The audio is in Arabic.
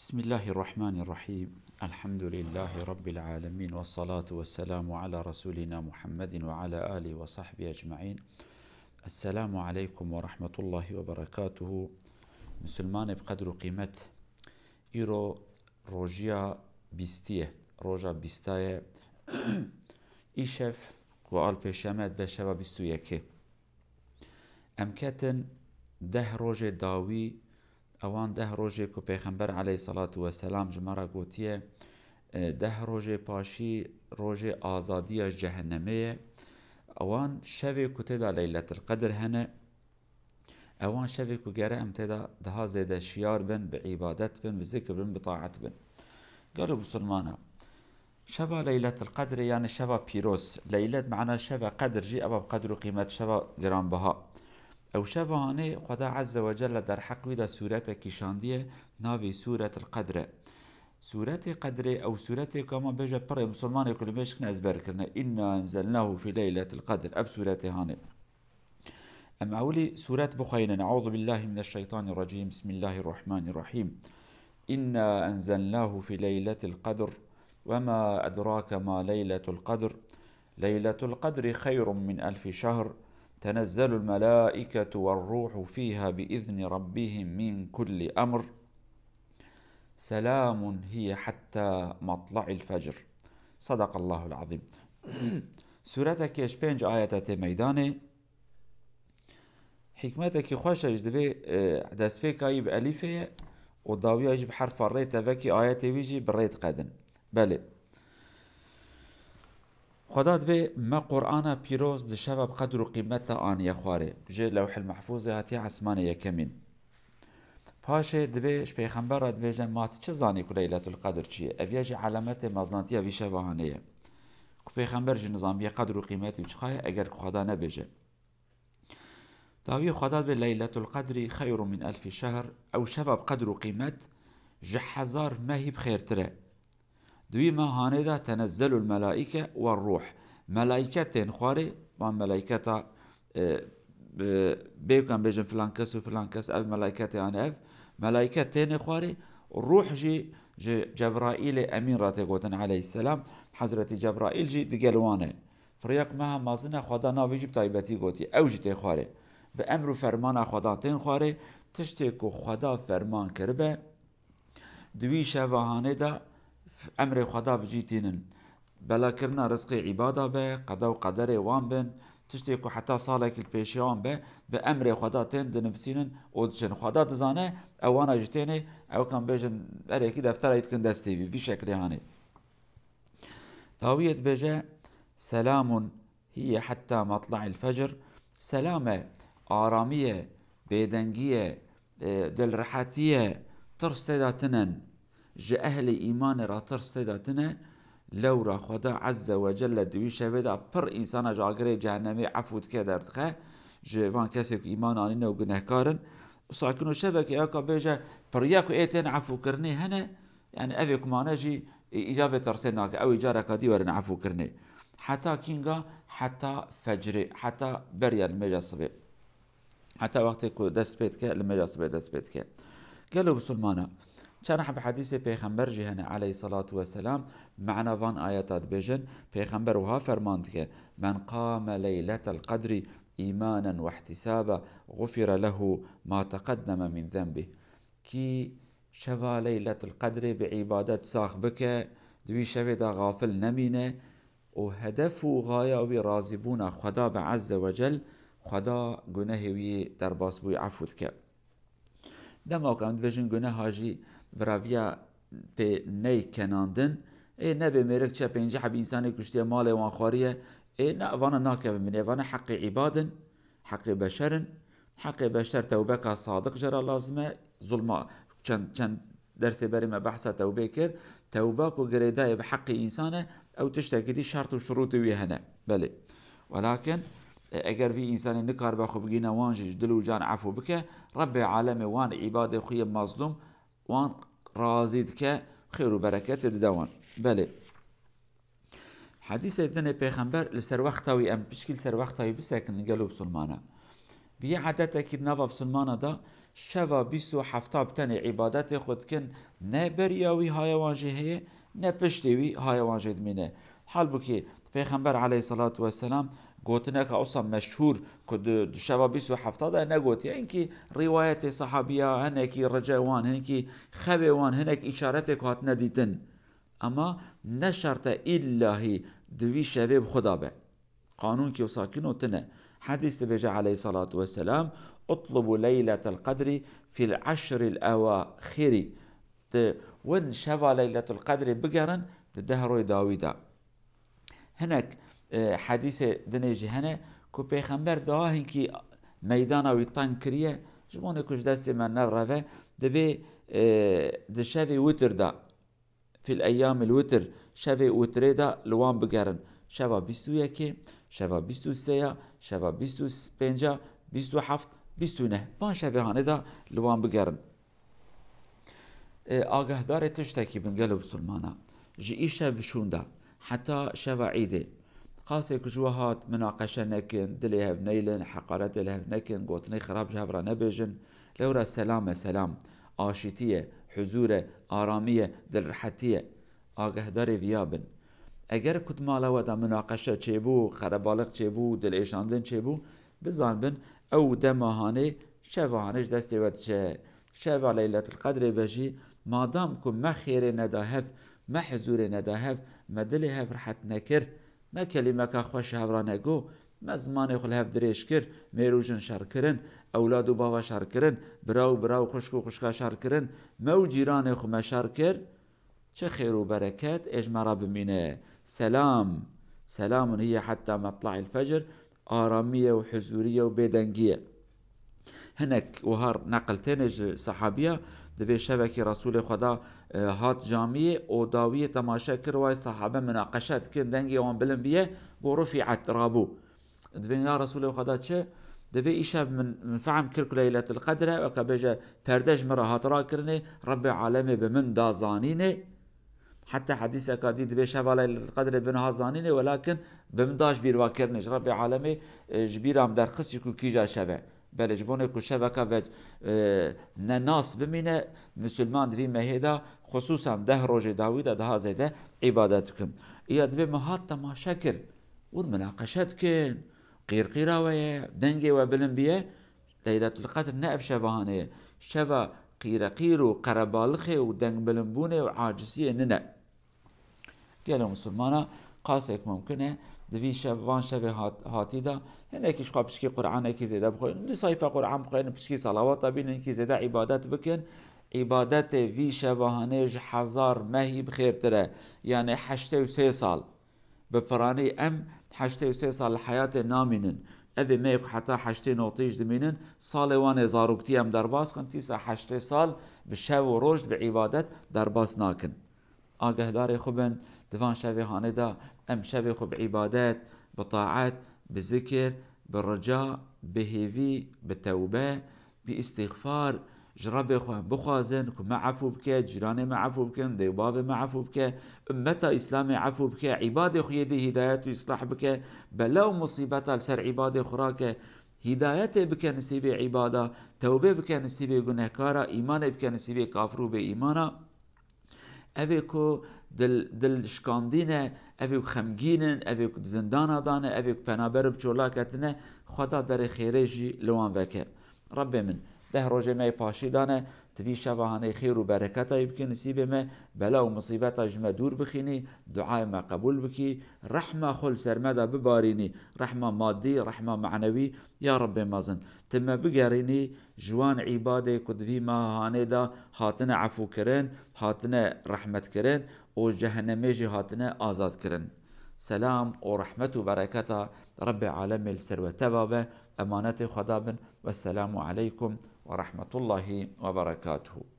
بسم الله الرحمن الرحيم. الحمد لله رب العالمين، والصلاة والسلام على رسولنا محمد وعلى آله وصحبه أجمعين. السلام عليكم ورحمة الله وبركاته. مسلمان بقدر قيمة إيرو روجيا بيستيه روجا بيستاية إيشف وآل بيشامات بشوا بيستو يكي أمكتن ده روجي داوي اوان ده روژه که پیغمبر علیه صلاة و سلام جمارا گوتیه ده روژه پاشی روژه آزادی جهنمه اوان شوی که تدا لیلت القدر هنه اوان شوی که گره ام تدا ده زیده شیار بن بعبادت بن بذکر بن بطاعت بن. قالوا بسلمانا شبا ليلة القدر يعني شبا بيروس ليلة معنا شبا قدر جي أبا بقدر قيمة شبا جرام بها او شبانه خدا عز وجل در حق ويدا سورة كيشاندية ناوي سورة القدر. سورة قدر او سورة كما بيجا بري مسلمان يقول بيشكنا ازبر كرنا إنا انزلناه في ليلة القدر اب سورة هاني. اما اولي سورة بخينا نعوذ بالله من الشيطان الرجيم. بسم الله الرحمن الرحيم. إنا انزلناه في ليلة القدر وما أدراك ما ليلة القدر ليلة القدر خير من 1000 شهر تنزل الملائكة والروح فيها بإذن ربهم من كل أمر سلام هي حتى مطلع الفجر. صدق الله العظيم. سورتك يشبينج آياتي ميداني حكمتك خوشة يجدبي دسبيك أيب أليفة وداوية يجب حرف الريت تفكي آياتي ويجي بالريت قدن بلي خداد به ما قرآن بيروز دشبه بقدر قيمته آن يخواري جي لوح المحفوظ هاتي عسمان يكمين پاشه دبيش پیغمبر دبي جماعت چه زاني که ليلة القدر چیه اویاج علامت مزنانتیه وی شبهانه که پیغمبر جي نظام بيه قدر قيمته وچخايا اگر که خدا نبيجه داوي خداد به ليلة القدر خير من 1000 شهر او شبه بقدر قيمت جحزار ما هي بخير تره دوی ما هانه دا تنزل الملائكة والروح ملائكتين خواري وان ملائكتا بيكم بيجن فلان كس وفلان كس اف ملائكتي عن اف ملائكتين خواري الروح جي جبرائيل امين راتي قوتن عليه السلام حضرت جبرائيل جي دقلوانه فريق مها مازنا خدا ناوي جي بطايبتي قوتي او جي تي خواري بأمر فرمان خدا تين خواري تشتكو خدا فرمان كربه دوی شبهانه دا امر خدا بجيتين بلا كرنا رزقي عباده به قضاء وقدر وان بن تشتكو حتى صالك البيشيان به بامر خدا تين دنفسين ودشن خدا تزانه اوانا جتيني او كان بيجن اريكي دفتر يتكن دستي في شكل هاني طاوية بجا سلام هي حتى مطلع الفجر سلامة آرامية بيدنجية دل رحاتية ترستداتنن جه اهل ایمان را ترس داتنه لو را خدا عز وجل دوی شوه دا پر انسان جاگره جهنمی عفوت که دردخه جه وان کسی که ایمان آنینه و گنهکارن ساکنو شوه که اکا بیجه پر یکو ایتین عفو کرنه هنه يعني اوی کمانه جی اجابه ترسه ناکه او اجاره کدی ورن عفو کرنه حتی کینگا حتی فجر حتی بریا المجا صبح حتی وقتی که دست بید که المجا صبح دست بید که قالوا بسلمانه كان حب حديث پیغمبر جهنه عليه الصلاة والسلام معنا وان آياتات بيجن پیغمبر وها فرمانتك من قام ليلة القدر إيمانا واحتسابا غفر له ما تقدم من ذنبه كي شفا ليلة القدر بعبادة ساخ بك دوي شفا غافل نمينه وهدف غاية رازبون خدا عز وجل خدا گناهوي درباس بوي عفوتك دما كانت بيجن گناهاجي براویا به نی کناندن نه به مرک چه پنجه حب انسانی کشتی مال وان خواریه نه وانا ناکه منه وانا حق عبادن حق بشرن حق بشر توبه که صادق جرا لازمه ظلمه چند درس بریم بحث توبه کر توبه کو گریده به حق انسانه او تشتكي شرط و شروط ويهنا بله ولكن اگر في انسان نكار باخو بقينا وانجي دلو جان عفو بك رب عالمي وان عباده خويا مظلوم وان رازيدك خير وبركة دوان بله حديث ابن پیغمبر لسر وقتاوي ام بشكل سر وقتاوي بسكن قالوا بسلمانه بيه عادتك نابا بسلمانه دا شبا بیسو حفتا بتنی عبادت خود کن نه بریاوی های وانجه هیه نه پشتیوی های وانجه دمینه حال بکی پیغمبر علیه صلاة و السلام گوتنه که اصلا مشهور که شبا بیسو حفتا ده نگوتی اینکی روایت صحابیه هنکی رجوان هنکی خوان هنک اشارت که هات ندیتن اما نشرط إلهی دوی شبه خدا به قانون كي وساكنه تنه حديث تبجى عليه الصلاة والسلام اطلبوا ليلة القدر في العشر الأواخر وين شبا ليلة القدر بقرن تدهروا داويدا هناك حديث دنيجي هنا كو بيخمبر دا هنكي ميدانا ويطان كريه جمونه كوش دستي من نرفه دبي دشبي وتر دا في الأيام الوتر شبه وتري دا لوان بقرن شبا بيستو يكي شبا بيستو سيا شبا بيستو سبنجا بيستو حفت بيستو نه بان شبه هانه دا لوان بقرن آگه داره تشتكي بنقلب سلمانا جي إيشا بشون دا حتى شبا عيده قاسي كجوهات مناقشة نكن دليها بنيلن حقارت لها بنكن قوتني خراب جهبرا نبيجن لورا سلام سلام آشتية حضور آرامية دلرحتية آگه داره ویابن اگر کد مالا ودا مناقشه چه بو خربالق چه بو دل ایشاندن چه بو بزان بن او دماهانه شوهانش دستی ود چه شوه لیلت القدر بجی مادام که ما خیر نداهف ما حضور نداهف ما دل هف رحت نکر ما کلمه که خوش هورانگو ما زمان خل هف دریش کر میروجن شر کرن اولاد و بابا شر کرن براو خشکو خشکا شر کرن ما و جیران خو ما شر کر چه خير وبركات اجمرا بمينه سلام هي حتى مطلع الفجر آرامية وحزورية وبيدنجية هناك وهار نقلتين صحابية دبي شبكي رسول خدا هات جامية وداوية تماشا كرواي صحابة مناقشات كن دنجي وان بلن بيه ورفعت رابو دبي يا رسول خدا چه دبي إيشا من فهم كرك ليلة القدر وكبجا پردج مرا هاترا كرني رب العالمي بمن دازانينه حتى حديث أكاديد بشبه ليلة القدر بنها زانينه ولكن بمداش بير واكرنش رب العالمي جبيرام در خصي كو كيجا شبه بل جبونه كو شبكة و ناس بمينه مسلمان دوي مهيدا خصوصا ده روج داويدا ده زيده عبادت كن إيا دبي مهات تماشا كر والمناقشات كن قيرقيرا ويا دنجي وبلن بيه ليلة القدر نأف شبهانه شبه قيرقير وقربالخي ودنج بلنبونه وعاجزية ننا قالوا مسلمانا قاسك ممكنه دوی شبان شبه هاتی دا هنه خواه پشکی قرآن که زیده بخواه دو صحیفه قرآن بخواه پشکی صلوات بینن که زیده عبادت بکن عبادت وی شبهانه 1000 مهی بخیر تره یعنی 83 سال بپرانه ام 83 سال حیات نامینن اوی میک حتی 8 نوتیج دمینن سال وان زاروکتی هم در باز کن تیسا 8 سال به شب و روش به عبادت در باز ناکن آگه داری خوبن دوان شبه هانه دا ام شبه خوب عبادت بطاعت بذكر بالرجاء بهيفي بتوبة باستغفار جرب خوان بخوازن كو ما عفو بك جيراني ما عفو بك ديباب ما عفو بك امتا اسلامي عفو بك عباد خويدي هدايات ويصلح بك بلو مصيبتا لسر عباد خراك هدايته بك نسيبي عبادة توبة بك نسيبي گنهكارا ايمان بك نسيبي كافرو بإيمانا اوه دل شکاندینه اوه خمگینن اوه زندان دانه اوه پنابر بچولا کتنه خدا در خیره جی لوان وکر رب من ده روژه می پاشی دانه توی شبهانه خیر و برکت های بکی نصیب ما بلا و مصیبت جمع دور بخینی دعای ما قبول بکی رحمه خل سرمده ببارینی رحمه مادی رحمه معنوی یا رب مازن تم بگرینی جوان عباده کدوی ما هانه دا هاتنه عفو کرن هاتنه رحمت کرن و جهنمی جی هاتنه آزاد کرن سلام و رحمت و برکت رب عالم السر و تبابه امانت خدا بن والسلام عليكم ورحمة الله وبركاته.